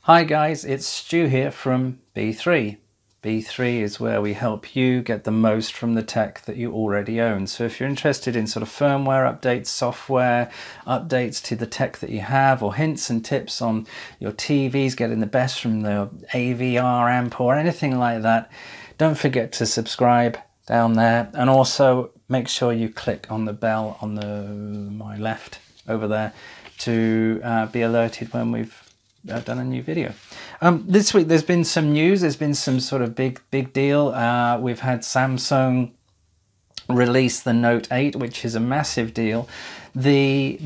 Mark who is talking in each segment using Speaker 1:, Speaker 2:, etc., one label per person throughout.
Speaker 1: Hi guys, it's Stu here from B3. B3 is where we help you get the most from the tech that you already own. So if you're interested in sort of firmware updates, software updates to the tech that you have, or hints and tips on your TVs, getting the best from the AVR amp or anything like that, don't forget to subscribe down there, and also make sure you click on the bell on my left over there to be alerted when we've done a new video. This week there's been some news. There's been some sort of big deal. We've had Samsung release the Note 8, which is a massive deal. The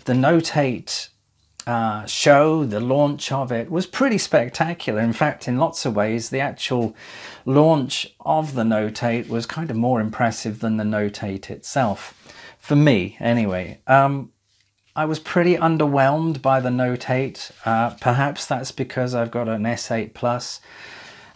Speaker 1: Note 8 show, the launch of it was pretty spectacular. In fact, in lots of ways, the actual launch of the Note 8 was kind of more impressive than the Note 8 itself, for me anyway. I was pretty underwhelmed by the Note 8. Perhaps that's because I've got an S8 Plus,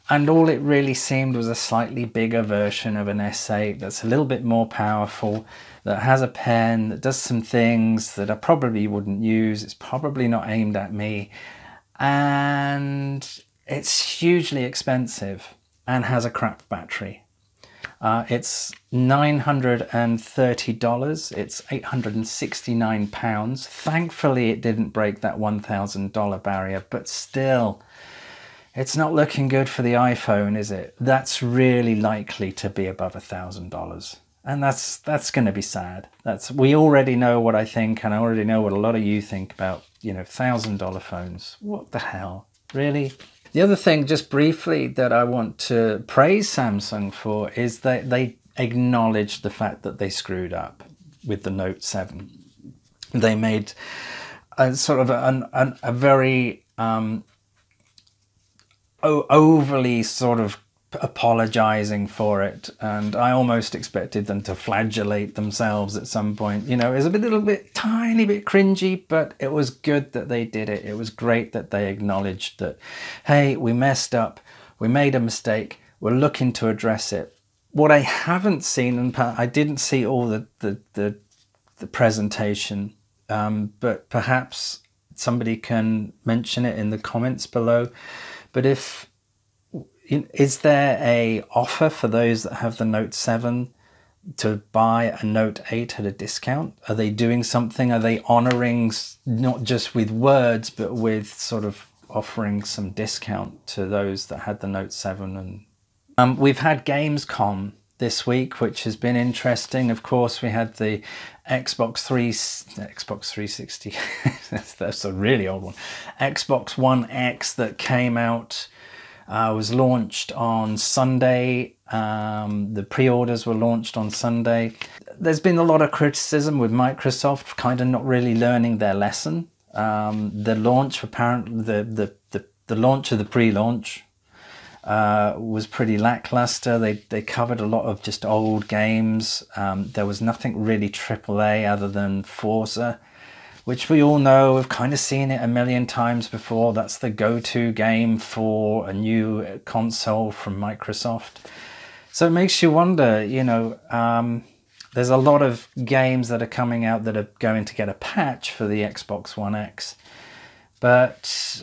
Speaker 1: and all it really seemed was a slightly bigger version of an S8 that's a little bit more powerful, that has a pen, that does some things that I probably wouldn't use. It's probably not aimed at me, and it's hugely expensive and has a crap battery. It's $930, it's £869. Thankfully it didn't break that $1,000 barrier, but still, it's not looking good for the iPhone, is it? That's really likely to be above $1,000. And that's going to be sad. We already know what I think, and I already know what a lot of you think about, you know, $1,000 phones. What the hell? Really? The other thing, just briefly, that I want to praise Samsung for is that they acknowledged the fact that they screwed up with the Note 7. They made a sort of a very overly sort of apologizing for it, and I almost expected them to flagellate themselves at some point. You know, it was a little bit, tiny bit cringy, but it was good that they did it. It was great that they acknowledged that, hey, we messed up, we made a mistake, we're looking to address it. What I haven't seen, and I didn't see all the presentation, but perhaps somebody can mention it in the comments below, but is there a offer for those that have the Note 7 to buy a Note 8 at a discount? Are they doing something? Are they honoring, not just with words, but with sort of offering some discount to those that had the Note 7? And we've had Gamescom this week, which has been interesting. Of course, we had the Xbox 360, that's a really old one, Xbox One X that came out, was launched on Sunday. The pre-orders were launched on Sunday. There's been a lot of criticism with Microsoft kind of not really learning their lesson. The launch, apparently, the launch of the pre-launch was pretty lackluster. They covered a lot of just old games. There was nothing really AAA other than Forza, which we all know, we've kind of seen it a million times before. That's the go-to game for a new console from Microsoft. So it makes you wonder, you know, there's a lot of games that are coming out that are going to get a patch for the Xbox One X. But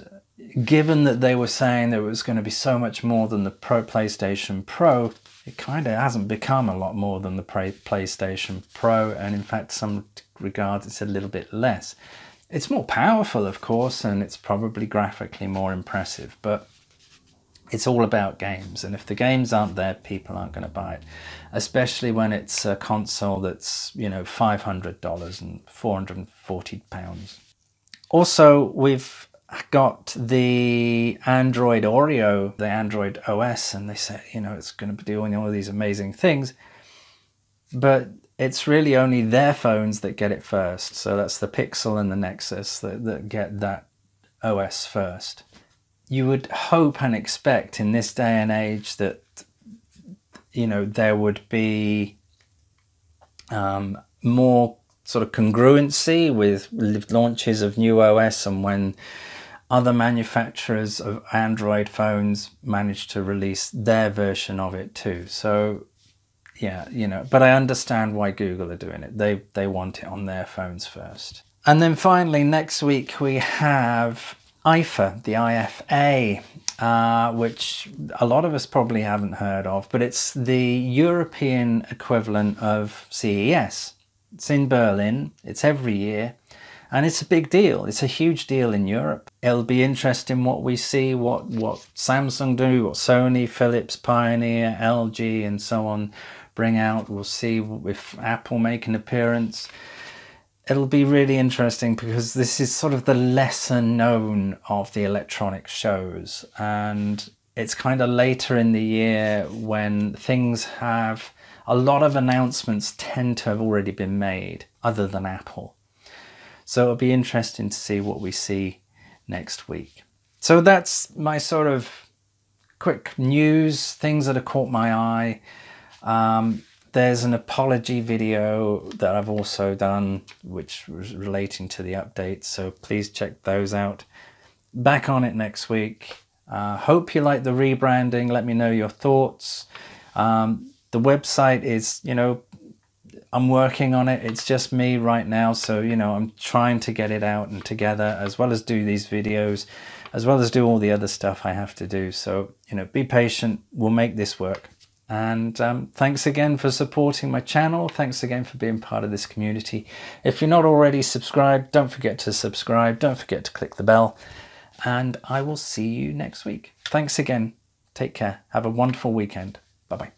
Speaker 1: given that they were saying there was going to be so much more than the PlayStation Pro, it kind of hasn't become a lot more than the PlayStation Pro, and in fact, some regards it's a little bit less. It's more powerful, of course, and it's probably graphically more impressive, but it's all about games, and if the games aren't there, people aren't going to buy it, especially when it's a console that's, you know, $500 and £440. Also, we've got the Android Oreo, the Android OS, and they say, you know, it's going to be doing all these amazing things, but it's really only their phones that get it first. So that's the Pixel and the Nexus that get that OS first. You would hope and expect in this day and age that, you know, there would be more sort of congruency with launches of new OS, and when other manufacturers of Android phones manage to release their version of it too. So yeah, you know, but I understand why Google are doing it. They want it on their phones first. And then finally, next week we have IFA, the IFA, which a lot of us probably haven't heard of, but it's the European equivalent of CES. It's in Berlin, it's every year, and it's a big deal. It's a huge deal in Europe. It'll be interesting what we see, what Samsung do, what Sony, Philips, Pioneer, LG and so on bring out. We'll see if Apple make an appearance. It'll be really interesting because this is sort of the lesser known of the electronic shows, and it's kind of later in the year when things have a lot of announcements tend to have already been made other than Apple. So it'll be interesting to see what we see next week. So that's my sort of quick news, things that have caught my eye. There's an apology video that I've also done, which was relating to the updates, so please check those out. Back on it next week. Hope you like the rebranding. Let me know your thoughts. The website is, you know, I'm working on it. It's just me right now, so, you know, I'm trying to get it out and together, as well as do these videos, as well as do all the other stuff I have to do. So, you know, be patient. We'll make this work. And thanks again for supporting my channel. Thanks again for being part of this community. If you're not already subscribed, don't forget to subscribe. Don't forget to click the bell. And I will see you next week. Thanks again. Take care. Have a wonderful weekend. Bye-bye.